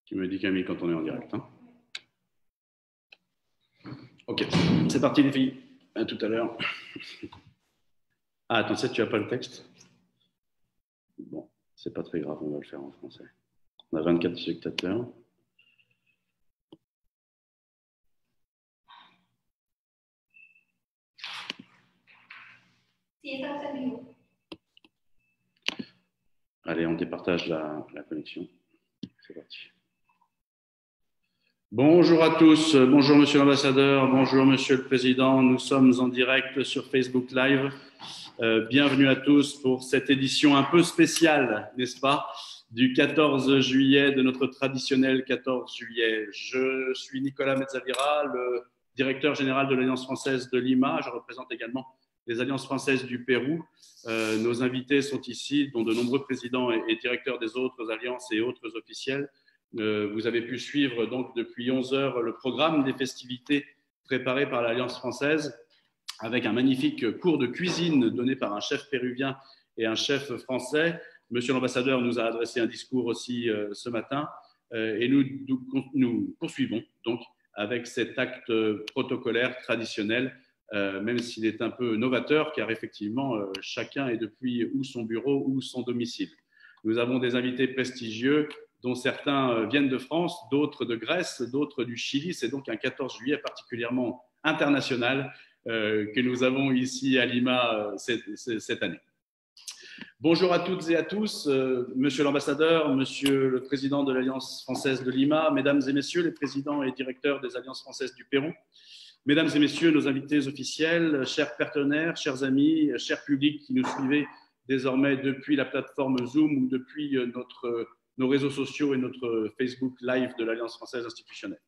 Tu me dis Camille quand on est en direct. Hein. Ok, c'est parti les filles. À tout à l'heure. Ah, attends, tu n'as pas le texte? Bon, c'est pas très grave, on va le faire en français. On a 24 spectateurs. Allez, on départage la connexion. C'est parti. Bonjour à tous, bonjour Monsieur l'Ambassadeur, bonjour Monsieur le Président. Nous sommes en direct sur Facebook Live. Bienvenue à tous pour cette édition un peu spéciale, n'est-ce pas, du 14 juillet, de notre traditionnel 14 juillet. Je suis Nicolas Mezzavira, le directeur général de l'Alliance française de Lima. Je représente également les Alliances françaises du Pérou. Nos invités sont ici, dont de nombreux présidents et directeurs des autres alliances et autres officiels. Vous avez pu suivre donc depuis 11 heures le programme des festivités préparées par l'Alliance française, avec un magnifique cours de cuisine donné par un chef péruvien et un chef français. Monsieur l'ambassadeur nous a adressé un discours aussi ce matin et nous poursuivons donc avec cet acte protocolaire traditionnel, même s'il est un peu novateur, car effectivement, chacun est depuis ou son bureau ou son domicile. Nous avons des invités prestigieux, dont certains viennent de France, d'autres de Grèce, d'autres du Chili. C'est donc un 14 juillet particulièrement international que nous avons ici à Lima cette année. Bonjour à toutes et à tous, Monsieur l'ambassadeur, Monsieur le président de l'Alliance française de Lima, Mesdames et Messieurs les présidents et directeurs des Alliances françaises du Pérou, Mesdames et Messieurs nos invités officiels, chers partenaires, chers amis, chers publics qui nous suivez désormais depuis la plateforme Zoom ou depuis nos réseaux sociaux et notre Facebook Live de l'Alliance française institutionnelle.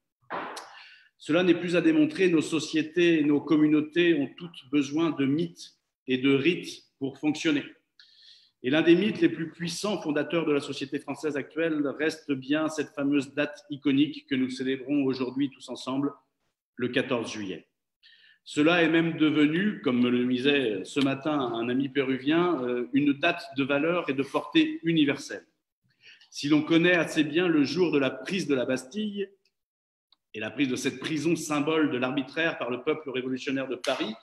Cela n'est plus à démontrer, nos sociétés et nos communautés ont toutes besoin de mythes et de rites pour fonctionner. Et l'un des mythes les plus puissants fondateurs de la société française actuelle reste bien cette fameuse date iconique que nous célébrons aujourd'hui tous ensemble, le 14 juillet. Cela est même devenu, comme me le disait ce matin un ami péruvien, une date de valeur et de portée universelle. Si l'on connaît assez bien le jour de la prise de la Bastille et la prise de cette prison symbole de l'arbitraire par le peuple révolutionnaire de Paris,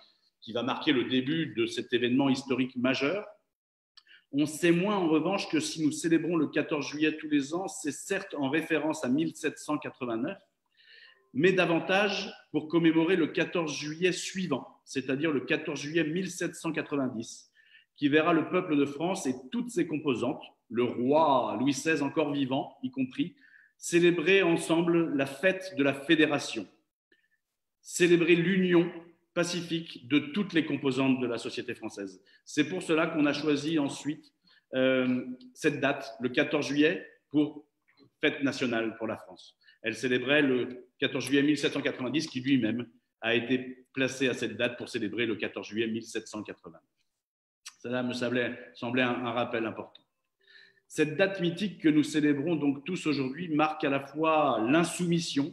qui va marquer le début de cet événement historique majeur, on sait moins en revanche que si nous célébrons le 14 juillet tous les ans, c'est certes en référence à 1789, mais davantage pour commémorer le 14 juillet suivant, c'est-à-dire le 14 juillet 1790, qui verra le peuple de France et toutes ses composantes, le roi Louis XVI encore vivant y compris, célébrer ensemble la fête de la Fédération, célébrer l'union pacifique de toutes les composantes de la société française. C'est pour cela qu'on a choisi ensuite cette date, le 14 juillet, pour fête nationale pour la France. Elle célébrait le 14 juillet 1790, qui lui-même a été placé à cette date pour célébrer le 14 juillet 1780. Cela me semblait un rappel important. Cette date mythique que nous célébrons donc tous aujourd'hui marque à la fois l'insoumission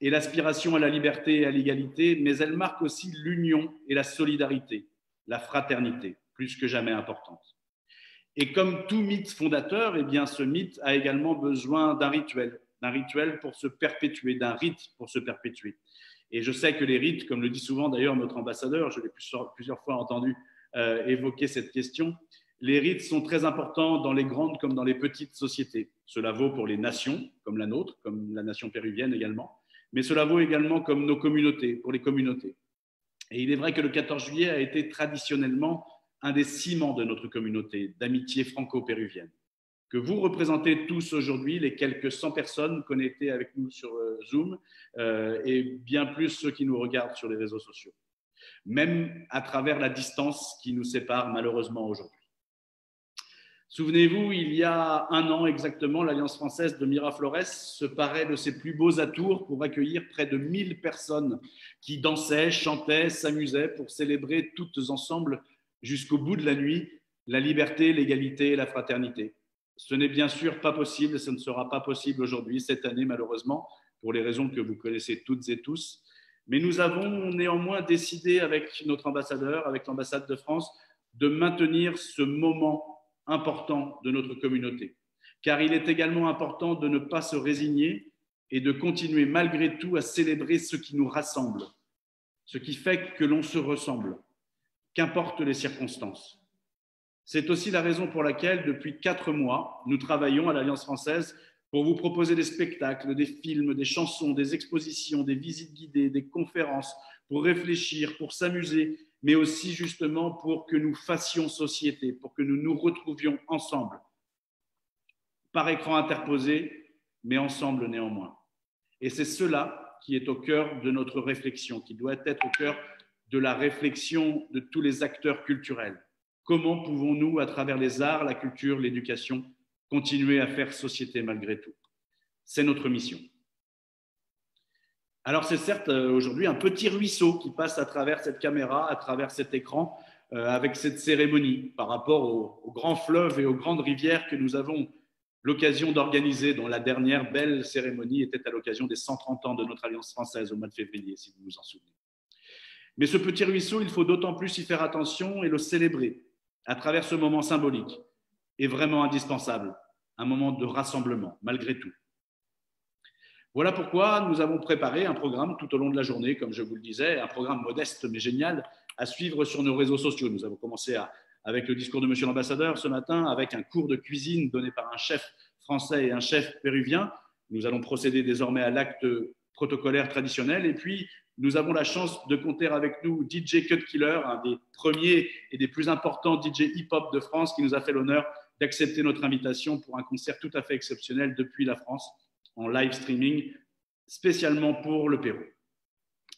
et l'aspiration à la liberté et à l'égalité, mais elle marque aussi l'union et la solidarité, la fraternité, plus que jamais importante. Et comme tout mythe fondateur, eh bien, ce mythe a également besoin d'un rituel pour se perpétuer, d'un rite pour se perpétuer. Et je sais que les rites, comme le dit souvent d'ailleurs notre ambassadeur, je l'ai plusieurs fois entendu évoquer cette question, les rites sont très importants dans les grandes comme dans les petites sociétés. Cela vaut pour les nations, comme la nôtre, comme la nation péruvienne également, mais cela vaut également comme nos communautés, pour les communautés. Et il est vrai que le 14 juillet a été traditionnellement un des ciments de notre communauté d'amitié franco-péruvienne, que vous représentez tous aujourd'hui, les quelques 100 personnes connectées avec nous sur Zoom, et bien plus ceux qui nous regardent sur les réseaux sociaux, même à travers la distance qui nous sépare malheureusement aujourd'hui. Souvenez-vous, il y a un an exactement, l'Alliance française de Miraflores se parait de ses plus beaux atours pour accueillir près de 1000 personnes qui dansaient, chantaient, s'amusaient pour célébrer toutes ensemble jusqu'au bout de la nuit la liberté, l'égalité et la fraternité. Ce n'est bien sûr pas possible, ce ne sera pas possible aujourd'hui, cette année malheureusement, pour les raisons que vous connaissez toutes et tous. Mais nous avons néanmoins décidé avec notre ambassadeur, avec l'ambassade de France, de maintenir ce moment important de notre communauté. car il est également important de ne pas se résigner et de continuer malgré tout à célébrer ce qui nous rassemble, ce qui fait que l'on se ressemble, qu'importent les circonstances. C'est aussi la raison pour laquelle, depuis 4 mois, nous travaillons à l'Alliance française pour vous proposer des spectacles, des films, des chansons, des expositions, des visites guidées, des conférences, pour réfléchir, pour s'amuser, mais aussi justement pour que nous fassions société, pour que nous nous retrouvions ensemble, par écran interposé, mais ensemble néanmoins. Et c'est cela qui est au cœur de notre réflexion, qui doit être au cœur de la réflexion de tous les acteurs culturels. Comment pouvons-nous, à travers les arts, la culture, l'éducation, continuer à faire société malgré tout? C'est notre mission. Alors c'est certes aujourd'hui un petit ruisseau qui passe à travers cette caméra, à travers cet écran, avec cette cérémonie par rapport aux grands fleuves et aux grandes rivières que nous avons l'occasion d'organiser, dont la dernière belle cérémonie était à l'occasion des 130 ans de notre Alliance française au mois de février, si vous vous en souvenez. Mais ce petit ruisseau, il faut d'autant plus y faire attention et le célébrer à travers ce moment symbolique et vraiment indispensable, un moment de rassemblement, malgré tout. Voilà pourquoi nous avons préparé un programme tout au long de la journée, comme je vous le disais, un programme modeste mais génial à suivre sur nos réseaux sociaux. Nous avons commencé avec le discours de Monsieur l'ambassadeur ce matin, avec un cours de cuisine donné par un chef français et un chef péruvien. Nous allons procéder désormais à l'acte protocolaire traditionnel. Et puis, nous avons la chance de compter avec nous DJ Cut Killer, un des premiers et des plus importants DJ hip-hop de France, qui nous a fait l'honneur d'accepter notre invitation pour un concert tout à fait exceptionnel depuis la France, en live streaming, spécialement pour le Pérou.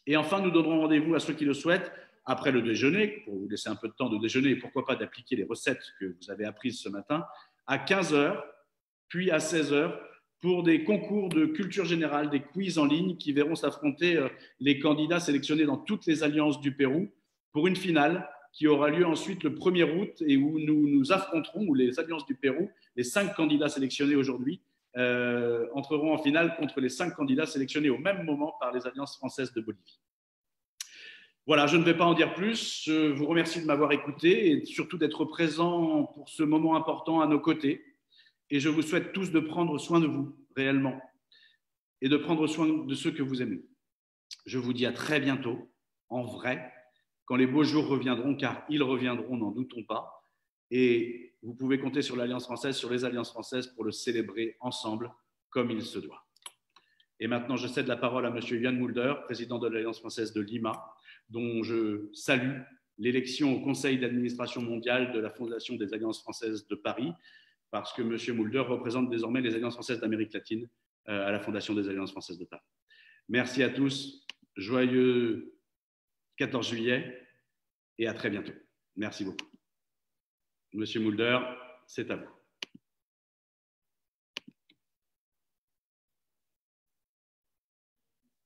Et enfin, nous donnerons rendez-vous à ceux qui le souhaitent après le déjeuner, pour vous laisser un peu de temps de déjeuner et pourquoi pas d'appliquer les recettes que vous avez apprises ce matin, à 15h, puis à 16h, pour des concours de culture générale, des quiz en ligne qui verront s'affronter les candidats sélectionnés dans toutes les alliances du Pérou pour une finale qui aura lieu ensuite le 1er août et où nous nous affronterons, où les alliances du Pérou, les 5 candidats sélectionnés aujourd'hui, entreront en finale contre les 5 candidats sélectionnés au même moment par les alliances françaises de Bolivie. Voilà, je ne vais pas en dire plus. Je vous remercie de m'avoir écouté et surtout d'être présent pour ce moment important à nos côtés. Et je vous souhaite tous de prendre soin de vous, réellement, et de prendre soin de ceux que vous aimez. Je vous dis à très bientôt, en vrai, quand les beaux jours reviendront, car ils reviendront, n'en doutons pas. Et vous pouvez compter sur l'Alliance française, sur les Alliances françaises pour le célébrer ensemble comme il se doit. Et maintenant, je cède la parole à M. Jan Mulder, président de l'Alliance française de Lima, dont je salue l'élection au Conseil d'administration mondiale de la Fondation des Alliances françaises de Paris, parce que M. Mulder représente désormais les Alliances françaises d'Amérique latine à la Fondation des Alliances françaises de Paris. Merci à tous, joyeux 14 juillet et à très bientôt. Merci beaucoup. Monsieur Mulder, c'est à vous.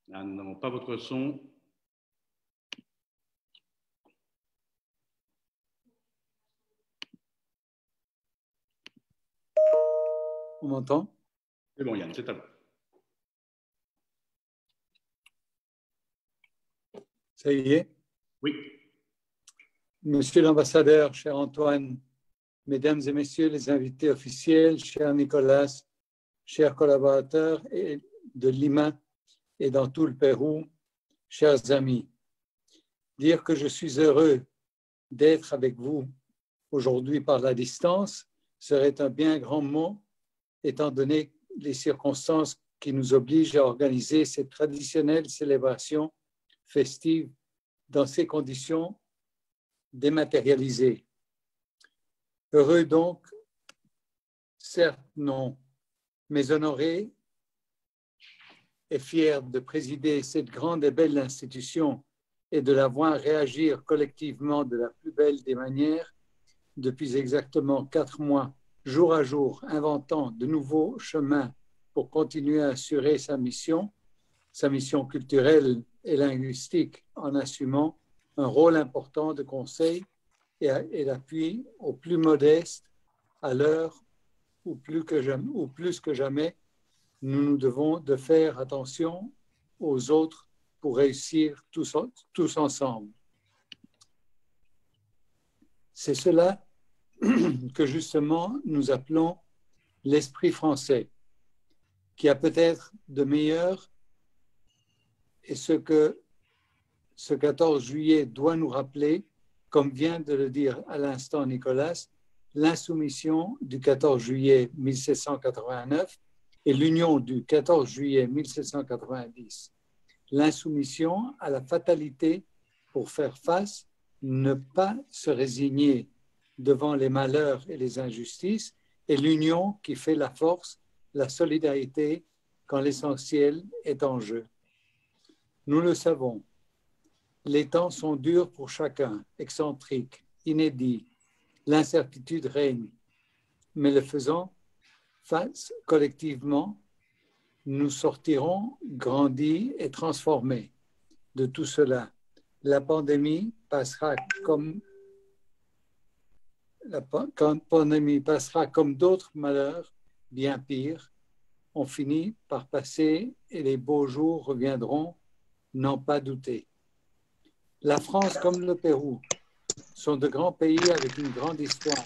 Là, nous n'avons pas votre son. On m'entend? C'est bon, Yann, c'est à vous. Ça y est? Oui. Monsieur l'ambassadeur, cher Antoine, mesdames et messieurs les invités officiels, cher Nicolas, chers collaborateurs de Lima et dans tout le Pérou, chers amis, dire que je suis heureux d'être avec vous aujourd'hui par la distance serait un bien grand mot, étant donné les circonstances qui nous obligent à organiser cette traditionnelle célébration festive dans ces conditions dématérialisées. Heureux donc, certes non, mais honoré et fier de présider cette grande et belle institution et de la voir réagir collectivement de la plus belle des manières depuis exactement 4 mois, jour à jour, inventant de nouveaux chemins pour continuer à assurer sa mission culturelle et linguistique en assumant un rôle important de conseil et d'appui aux plus modestes à l'heure où plus que jamais, nous nous devons de faire attention aux autres pour réussir tous ensemble. C'est cela que justement nous appelons l'esprit français, qui a peut-être de meilleur, et ce que ce 14 juillet doit nous rappeler, comme vient de le dire à l'instant Nicolas, l'insoumission du 14 juillet 1789 et l'union du 14 juillet 1790. L'insoumission à la fatalité pour faire face, ne pas se résigner devant les malheurs et les injustices, et l'union qui fait la force, la solidarité quand l'essentiel est en jeu. Nous le savons, les temps sont durs pour chacun, excentriques, inédits, l'incertitude règne, mais le faisant face collectivement, nous sortirons grandis et transformés de tout cela. La pandémie passera comme d'autres malheurs bien pires. On finit par passer et les beaux jours reviendront, n'en pas douter. La France comme le Pérou sont de grands pays avec une grande histoire.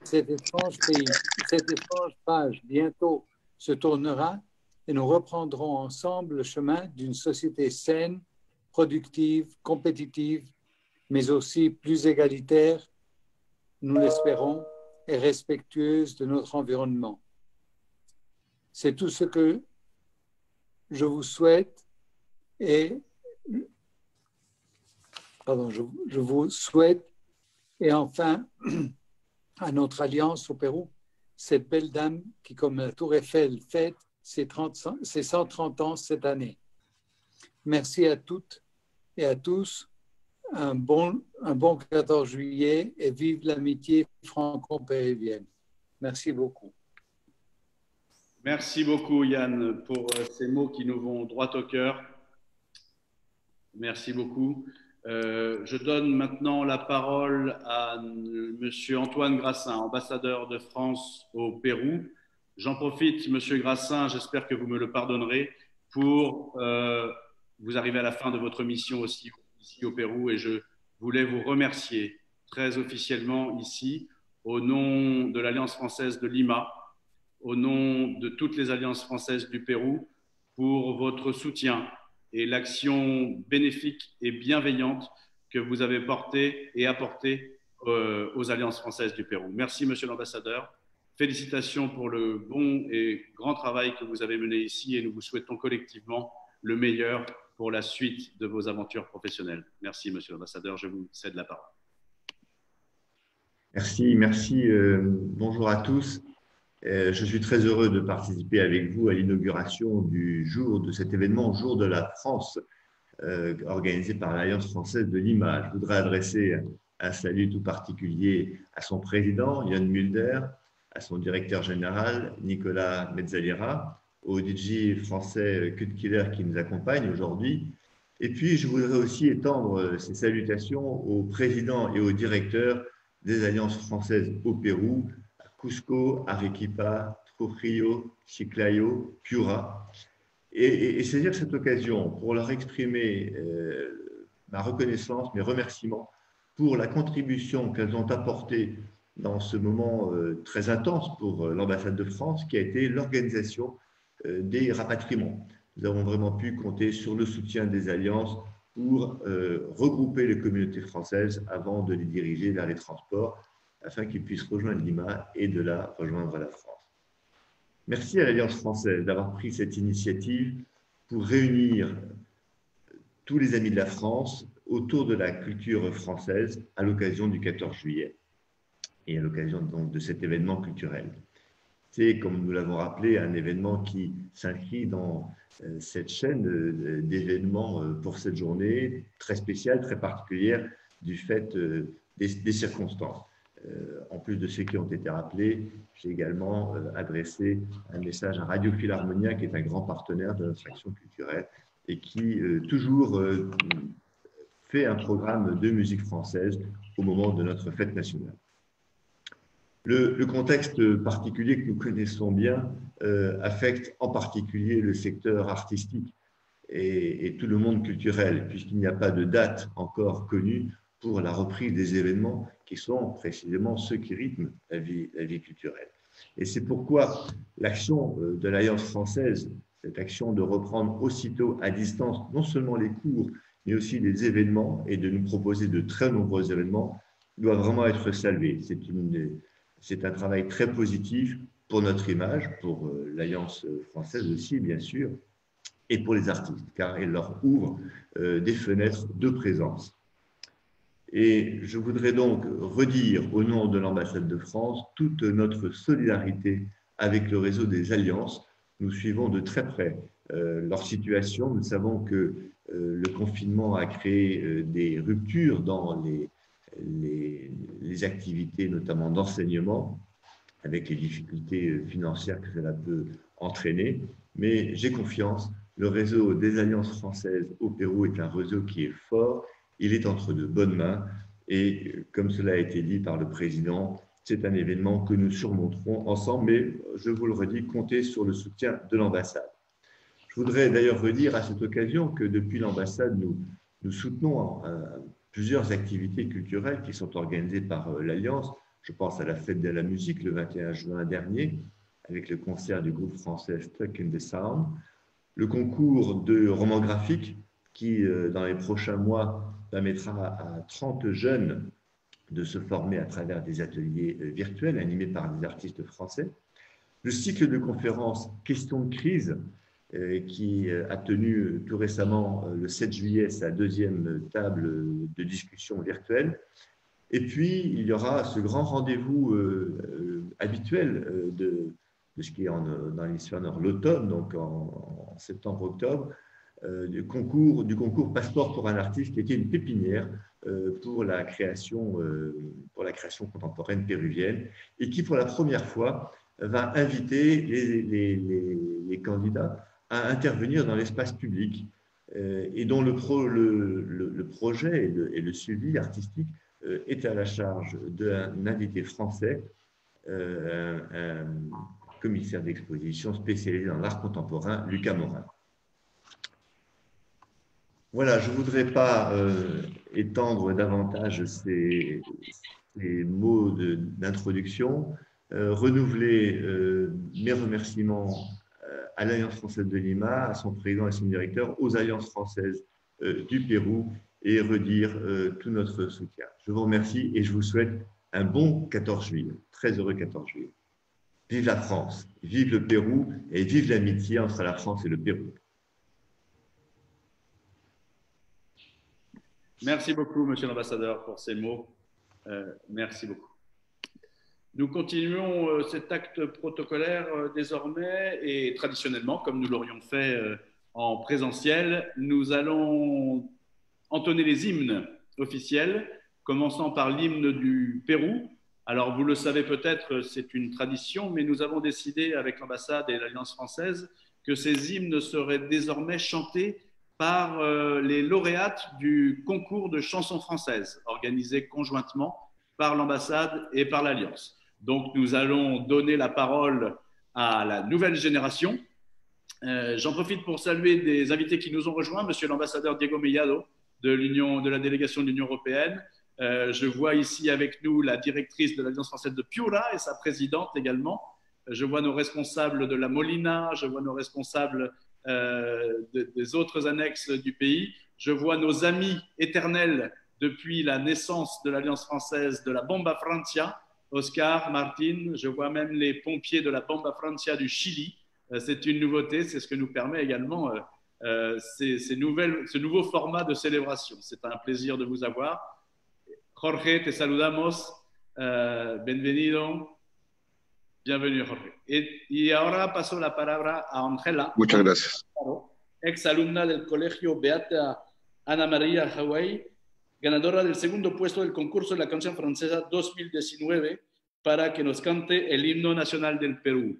Cet étrange pays, cette étrange page bientôt se tournera et nous reprendrons ensemble le chemin d'une société saine, productive, compétitive, mais aussi plus égalitaire, nous l'espérons, et respectueuse de notre environnement. C'est tout ce que je vous souhaite et je vous souhaite, et enfin, à notre alliance au Pérou, cette belle dame qui, comme la Tour Eiffel, fête ses 130 ans cette année. Merci à toutes et à tous. Un bon 14 juillet et vive l'amitié franco-péruvienne. Merci beaucoup. Merci beaucoup, Yann, pour ces mots qui nous vont droit au cœur. Merci beaucoup. Je donne maintenant la parole à Monsieur Antoine Grassin, ambassadeur de France au Pérou. J'en profite, Monsieur Grassin, j'espère que vous me le pardonnerez, pour vous arriver à la fin de votre mission aussi ici au Pérou, et je voulais vous remercier très officiellement ici, au nom de l'Alliance française de Lima, au nom de toutes les alliances françaises du Pérou, pour votre soutien et l'action bénéfique et bienveillante que vous avez portée et apportée aux alliances françaises du Pérou. Merci, Monsieur l'ambassadeur. Félicitations pour le bon et grand travail que vous avez mené ici, et nous vous souhaitons collectivement le meilleur pour la suite de vos aventures professionnelles. Merci, Monsieur l'ambassadeur. Je vous cède la parole. Merci. Bonjour à tous. Je suis très heureux de participer avec vous à l'inauguration de cet événement, Jour de la France, organisé par l'Alliance française de Lima. Je voudrais adresser un salut tout particulier à son président, Jan Mulder, à son directeur général, Nicolas Mezzalera, au DJ français Kurt Killer qui nous accompagne aujourd'hui. Et puis, je voudrais aussi étendre ces salutations aux présidents et aux directeurs des alliances françaises au Pérou, à Cusco, Arequipa, Trujillo, Chiclayo, Piura, et saisir cette occasion pour leur exprimer ma reconnaissance, mes remerciements pour la contribution qu'elles ont apportée dans ce moment très intense pour l'ambassade de France, qui a été l'organisation des rapatriements. Nous avons vraiment pu compter sur le soutien des alliances pour regrouper les communautés françaises avant de les diriger vers les transports, afin qu'ils puissent rejoindre Lima et de là rejoindre la France. Merci à l'Alliance française d'avoir pris cette initiative pour réunir tous les amis de la France autour de la culture française à l'occasion du 14 juillet et à l'occasion donc de cet événement culturel. C'est, comme nous l'avons rappelé, un événement qui s'inscrit dans cette chaîne d'événements pour cette journée très spéciale, très particulière du fait des circonstances. En plus de ceux qui ont été rappelés, j'ai également adressé un message à Radio Philharmonia, qui est un grand partenaire de notre action culturelle et qui toujours fait un programme de musique française au moment de notre fête nationale. Le contexte particulier que nous connaissons bien affecte en particulier le secteur artistique et tout le monde culturel, puisqu'il n'y a pas de date encore connue pour la reprise des événements qui sont précisément ceux qui rythment la vie culturelle. Et c'est pourquoi l'action de l'Alliance française, cette action de reprendre aussitôt à distance non seulement les cours, mais aussi les événements et de nous proposer de très nombreux événements, doit vraiment être saluée. C'est un travail très positif pour notre image, pour l'Alliance française aussi, bien sûr, et pour les artistes, car elle leur ouvre des fenêtres de présence. Et je voudrais donc redire au nom de l'ambassade de France toute notre solidarité avec le réseau des alliances. Nous suivons de très près leur situation. Nous savons que le confinement a créé des ruptures dans les activités, notamment d'enseignement, avec les difficultés financières que cela peut entraîner. Mais j'ai confiance, le réseau des alliances françaises au Pérou est un réseau qui est fort, il est entre de bonnes mains et comme cela a été dit par le président, c'est un événement que nous surmonterons ensemble, mais je vous le redis, comptez sur le soutien de l'ambassade. Je voudrais d'ailleurs redire à cette occasion que depuis l'ambassade, nous soutenons plusieurs activités culturelles qui sont organisées par l'Alliance. Je pense à la fête de la musique le 21 juin dernier, avec le concert du groupe français Stuck in the Sound, le concours de romans graphiques qui, dans les prochains mois, permettra à 30 jeunes de se former à travers des ateliers virtuels animés par des artistes français, le cycle de conférences Questions de crise, qui a tenu tout récemment, le 7 juillet, sa deuxième table de discussion virtuelle. Et puis, il y aura ce grand rendez-vous habituel de ce qui est dans l'hémisphère nord, l'automne, donc en septembre-octobre, du concours Passeport pour un artiste, qui était une pépinière pour la création contemporaine péruvienne, et qui, pour la première fois, va inviter les candidats à intervenir dans l'espace public, et dont le projet et le suivi artistique est à la charge d'un invité français, un commissaire d'exposition spécialisé dans l'art contemporain, Lucas Morin. Voilà, je ne voudrais pas étendre davantage ces mots d'introduction, renouveler mes remerciements à l'Alliance française de Lima, à son président et son directeur, aux Alliances françaises du Pérou, et redire tout notre soutien. Je vous remercie et je vous souhaite un bon 14 juillet, très heureux 14 juillet. Vive la France, vive le Pérou et vive l'amitié entre la France et le Pérou. Merci beaucoup, Monsieur l'ambassadeur, pour ces mots. Merci beaucoup. Nous continuons cet acte protocolaire désormais et traditionnellement, comme nous l'aurions fait en présentiel, nous allons entonner les hymnes officiels, commençant par l'hymne du Pérou. Alors, vous le savez peut-être, c'est une tradition, mais nous avons décidé avec l'ambassade et l'Alliance française que ces hymnes seraient désormais chantés par les lauréates du concours de chansons françaises, organisé conjointement par l'ambassade et par l'Alliance. Donc, nous allons donner la parole à la nouvelle génération. J'en profite pour saluer des invités qui nous ont rejoints, Monsieur l'ambassadeur Diego Mellado de la délégation de l'Union européenne. Je vois ici avec nous la directrice de l'Alliance française de Piura et sa présidente également. Je vois nos responsables de la Molina, je vois nos responsables des autres annexes du pays. Je vois nos amis éternels depuis la naissance de l'Alliance française de la Bomba Francia, Oscar, Martin. Je vois même les pompiers de la Bomba Francia du Chili. C'est une nouveauté, c'est ce que nous permet également ce nouveau format de célébration. C'est un plaisir de vous avoir. Jorge, te saludamos. Bienvenido. Bienvenue, Jorge. Y ahora paso la palabra a Ángela. Muchas gracias. Exalumna del Colegio Beata Ana María Hawaii, ganadora del segundo puesto del concurso de la canción francesa 2019, para que nos cante el himno nacional del Perú.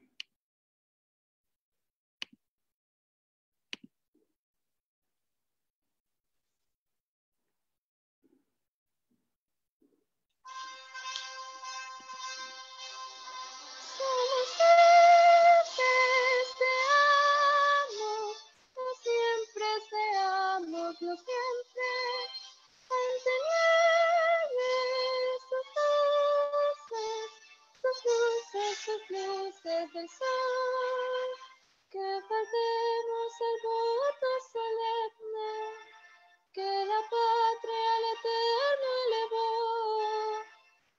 Sus luces, sus luces del sol, que faltemos el voto solemne, que la patria al eterno elevó,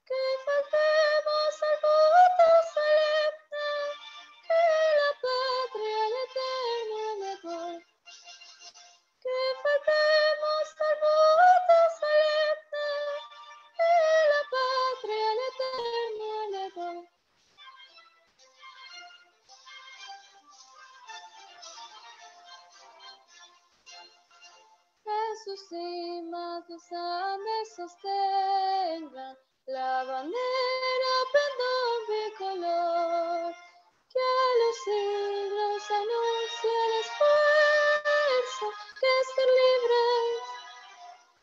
que faltemos al voto solemne, que la patria al eterno elevó, que faltemos al voto solemne, que la patria al eterno elevó. En sus cimas los Andes sostengan la bandera pendón bicolor, que a los siglos anuncia el esfuerzo, que ser libres,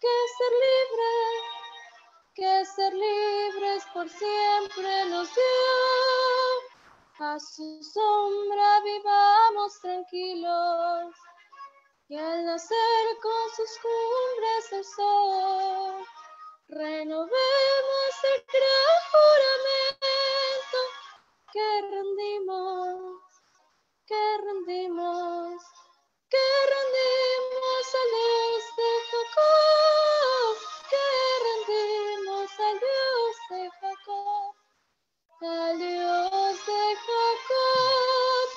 que ser libres, que ser libres por siempre nos dio. A su sombra vivamos tranquilos, y al nacer con sus cumbres el sol, renovemos el gran juramento que rendimos, que rendimos, que rendimos al Dios de Jacob, que rendimos al Dios de Jacob, al Dios de Jacob.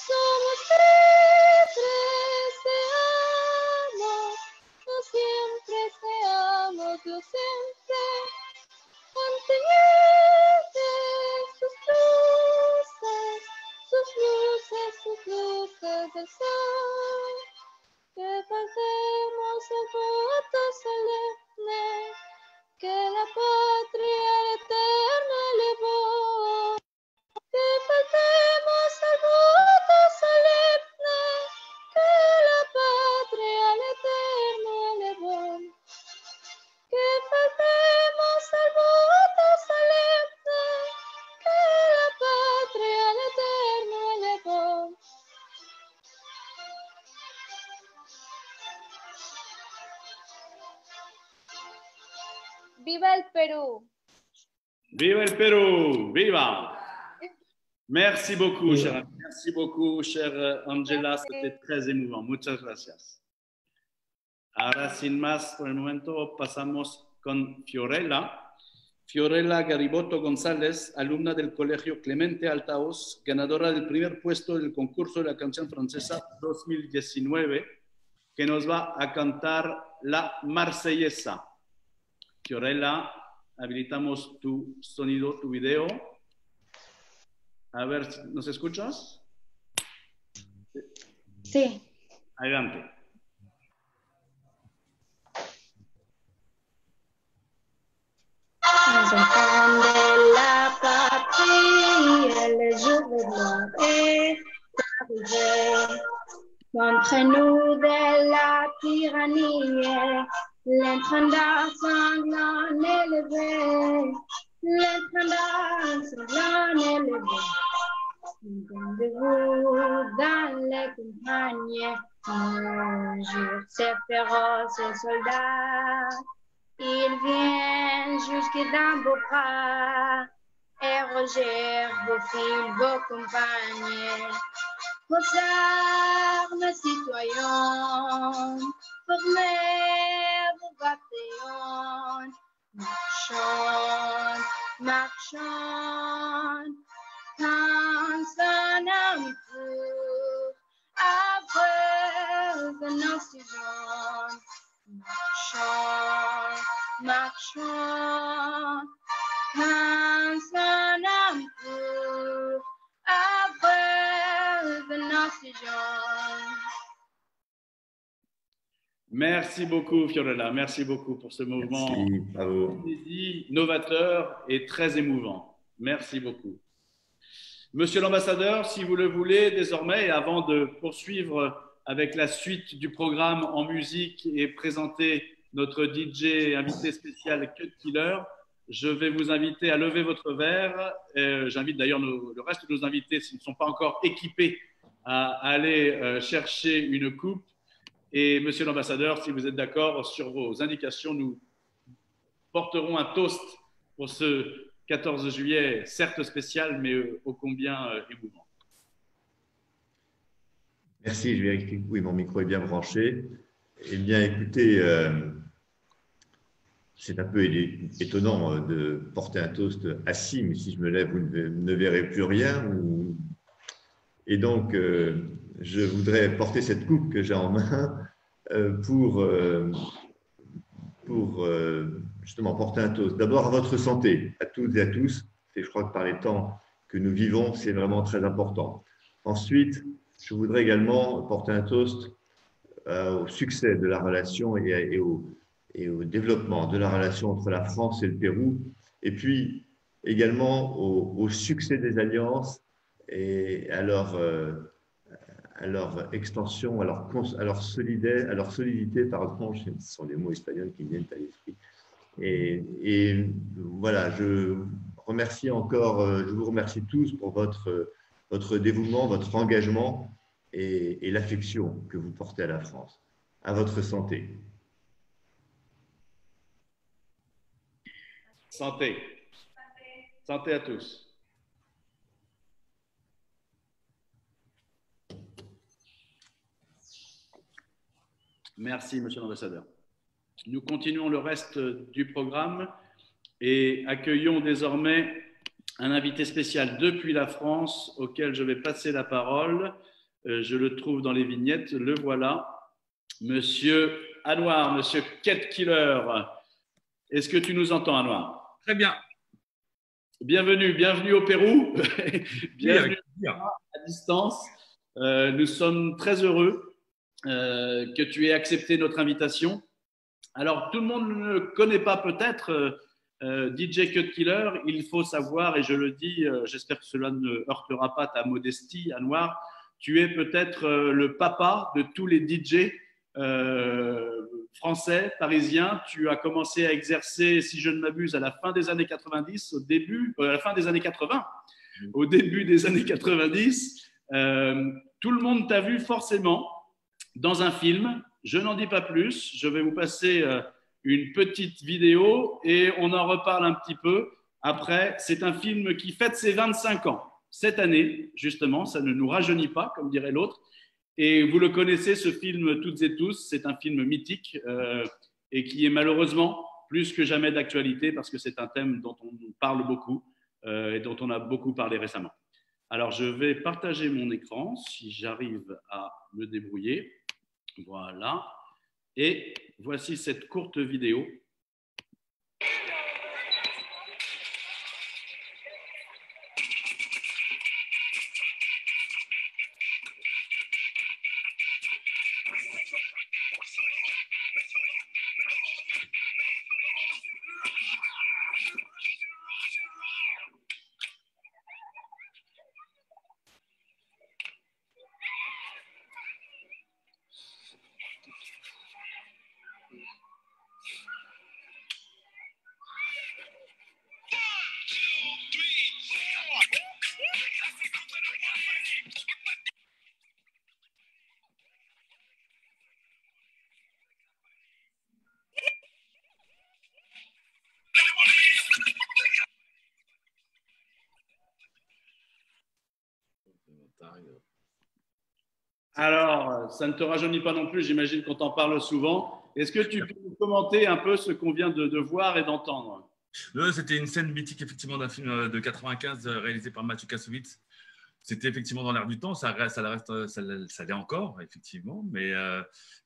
Somos libres, seamos, no siempre seamos, lo siempre, anteñientes sus luces, sus luces, sus luces del sol, que faltemos el voto solemne, que la patria eterna elevó, que faltemos al voto solemne, que la patria al eterno elevó, que faltemos al voto solemne, que la patria al eterno elevó. ¡Viva el Perú! Viva el Pérou! Viva! Merci beaucoup, chère Angela. Merci beaucoup, chère Angela. C'était très émouvant. Muchas gracias. Ahora, sin más, por el momento pasamos con Fiorella. Fiorella Gariboto González, alumna del Colegio Clemente Altaos, ganadora del primer puesto del concurso de la canción francesa 2019, que nos va a cantar la Marsellesa. Fiorella, habilitamos tu sonido, tu video. A ver, ¿nos escuchas? Sí. Adelante. Nous enfants de la patrie, le jour de gloire est arrivé. Contre nous de la tyrannie, l'étendard sanglant élevé, l'étendard sanglant élevé. Entendez-vous dans les campagnes, un jour ces féroces soldats, ils viennent jusque dans vos bras et rejettent vos fils, vos compagnes, vos armes citoyens, formez vos bataillons, marchons, marchons, quand son âme pure, après de nos saisons, marchons, marchons, quand son âme pure, après de nos saisons. Merci beaucoup, Fiorella. Merci beaucoup pour ce mouvement novateur et très émouvant. Merci beaucoup. Monsieur l'ambassadeur, si vous le voulez, désormais, et avant de poursuivre avec la suite du programme en musique et présenter notre DJ invité spécial Cut Killer, je vais vous inviter à lever votre verre. J'invite d'ailleurs le reste de nos invités, s'ils ne sont pas encore équipés, à aller chercher une coupe. Et monsieur l'ambassadeur, si vous êtes d'accord sur vos indications, nous porterons un toast pour ce 14 juillet, certes spécial, mais ô combien émouvant. Merci, je vérifie que oui, mon micro est bien branché. Eh bien, écoutez, c'est un peu étonnant de porter un toast assis, mais si je me lève, vous ne verrez plus rien. Et donc, je voudrais porter cette coupe que j'ai en main pour justement porter un toast. D'abord à votre santé, à toutes et à tous. Et je crois que par les temps que nous vivons, c'est vraiment très important. Ensuite, je voudrais également porter un toast au succès de la relation et au développement de la relation entre la France et le Pérou, et puis également au succès des alliances et à leur extension, à leur solidité, pardon, ce sont des mots espagnols qui me viennent à l'esprit. Et voilà, je vous remercie tous pour votre dévouement, votre engagement et l'affection que vous portez à la France. À votre santé. Santé. Santé à tous. Merci, Monsieur l'Ambassadeur. Nous continuons le reste du programme et accueillons désormais un invité spécial depuis la France auquel je vais passer la parole. Je le trouve dans les vignettes, le voilà. Monsieur Anouar, Monsieur Ket Killer. Est-ce que tu nous entends, Anouar? Très bien. Bienvenue au Pérou. Bienvenue à distance. Nous sommes très heureux que tu aies accepté notre invitation. Alors, tout le monde ne connaît pas peut-être DJ Cut Killer. Il faut savoir, et je le dis, j'espère que cela ne heurtera pas ta modestie, Anouar, tu es peut-être le papa de tous les DJ français, parisiens. Tu as commencé à exercer, si je ne m'abuse, à la fin des années 90, à la fin des années 80, au début des années 90. Tout le monde t'a vu forcément dans un film. Je n'en dis pas plus. Je vais vous passer une petite vidéo et on en reparle un petit peu après. C'est un film qui fête ses 25 ans cette année, justement. Ça ne nous rajeunit pas, comme dirait l'autre. Et vous le connaissez, ce film, toutes et tous. C'est un film mythique et qui est malheureusement plus que jamais d'actualité parce que c'est un thème dont on parle beaucoup et dont on a beaucoup parlé récemment. Alors, je vais partager mon écran si j'arrive à me débrouiller. Voilà. Et voici cette courte vidéo. Alors, ça ne te rajeunit pas non plus, j'imagine qu'on t'en parle souvent. Est-ce que tu peux nous commenter un peu ce qu'on vient de voir et d'entendre? C'était une scène mythique, effectivement, d'un film de 95 réalisé par Mathieu Kassovitz. C'était effectivement dans l'air du temps, ça l'est encore, effectivement, mais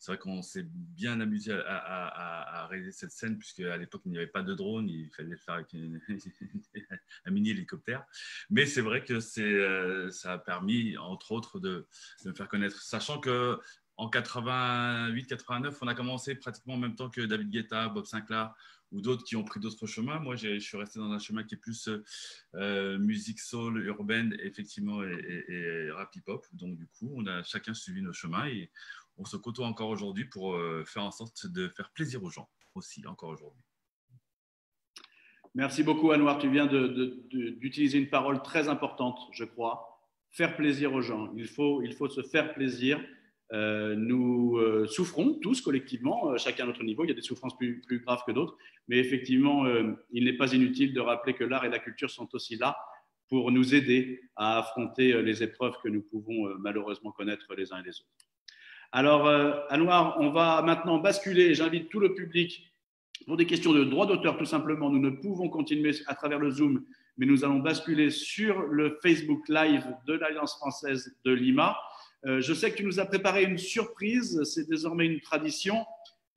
c'est vrai qu'on s'est bien amusé à réaliser cette scène, puisqu'à l'époque, il n'y avait pas de drone, il fallait le faire avec un mini-hélicoptère. Mais c'est vrai que ça a permis, entre autres, de me faire connaître, sachant que en 88-89, on a commencé pratiquement en même temps que David Guetta, Bob Sinclair ou d'autres qui ont pris d'autres chemins. Moi, je suis resté dans un chemin qui est plus musique soul, urbaine, effectivement, et rap hip-hop. Donc, du coup, on a chacun suivi nos chemins et on se côtoie encore aujourd'hui pour faire en sorte de faire plaisir aux gens aussi, encore aujourd'hui. Merci beaucoup, Anouar. Tu viens d'utiliser une parole très importante, je crois. Faire plaisir aux gens. Il faut se faire plaisir. Nous souffrons tous collectivement, chacun à notre niveau. Il y a des souffrances plus graves que d'autres, mais effectivement, il n'est pas inutile de rappeler que l'art et la culture sont aussi là pour nous aider à affronter les épreuves que nous pouvons malheureusement connaître les uns et les autres. Alors, Anouar, on va maintenant basculer. J'invite tout le public pour des questions de droit d'auteur, tout simplement. Nous ne pouvons continuer à travers le Zoom, mais nous allons basculer sur le Facebook Live de l'Alliance française de Lima. Je sais que tu nous as préparé une surprise. C'est désormais une tradition.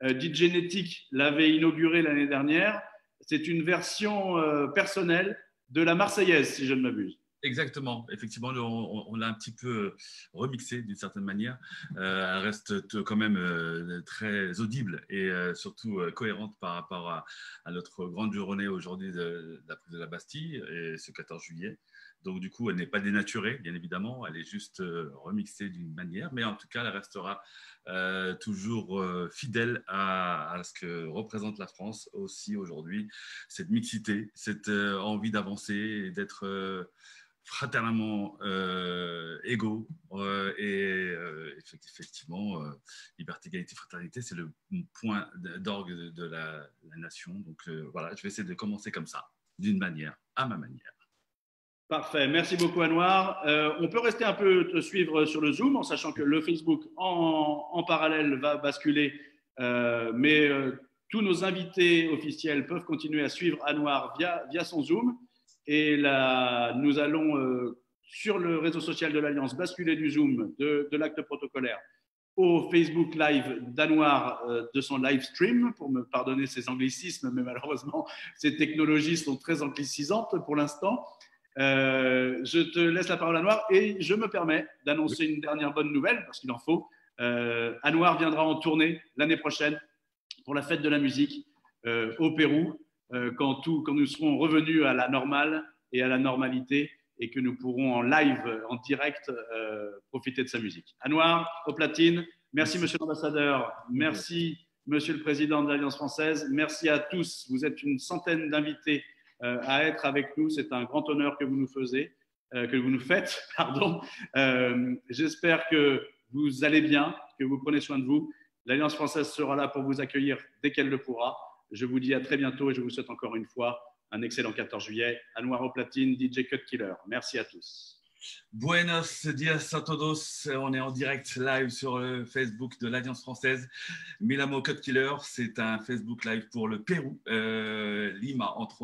DJnetic l'avait inauguré l'année dernière. C'est une version personnelle de la Marseillaise, si je ne m'abuse. Exactement, effectivement, on l'a un petit peu remixé d'une certaine manière. Elle reste quand même très audible et surtout cohérente par rapport à notre grande journée aujourd'hui de la prise de la Bastille, et ce 14 juillet. Donc du coup, elle n'est pas dénaturée, bien évidemment, elle est juste remixée d'une manière, mais en tout cas, elle restera toujours fidèle à ce que représente la France aussi aujourd'hui, cette mixité, cette envie d'avancer et d'être fraternellement égaux et effectivement liberté, égalité, fraternité, c'est le point d'orgue de la nation. Donc voilà, je vais essayer de commencer comme ça, d'une manière, à ma manière. Parfait, merci beaucoup Anouar. On peut rester un peu te suivre sur le Zoom en sachant que le Facebook en parallèle va basculer, mais tous nos invités officiels peuvent continuer à suivre Anouar via son Zoom. Et là, nous allons, sur le réseau social de l'Alliance, basculer du Zoom, de l'acte protocolaire, au Facebook Live d'Anouar, de son live stream, pour me pardonner ces anglicismes, mais malheureusement, ces technologies sont très anglicisantes pour l'instant. Je te laisse la parole, Anouar, et je me permets d'annoncer une dernière bonne nouvelle, parce qu'il en faut. Anouar viendra en tournée l'année prochaine pour la fête de la musique au Pérou. Quand nous serons revenus à la normale et à la normalité et que nous pourrons en live, en direct, profiter de sa musique. Anouar, aux platines, merci Monsieur l'ambassadeur, merci Monsieur le Président de l'Alliance française, merci à tous, vous êtes une centaine d'invités à être avec nous, c'est un grand honneur que vous nous faites, pardon. J'espère que vous allez bien, que vous prenez soin de vous. L'Alliance française sera là pour vous accueillir dès qu'elle le pourra. Je vous dis à très bientôt et je vous souhaite encore une fois un excellent 14 juillet. Anouar aux platines, DJ Cut Killer. Merci à tous. Buenos dias a todos. On est en direct live sur le Facebook de l'Alliance française. Milamo Cut Killer, c'est un Facebook live pour le Pérou, Lima entre autres.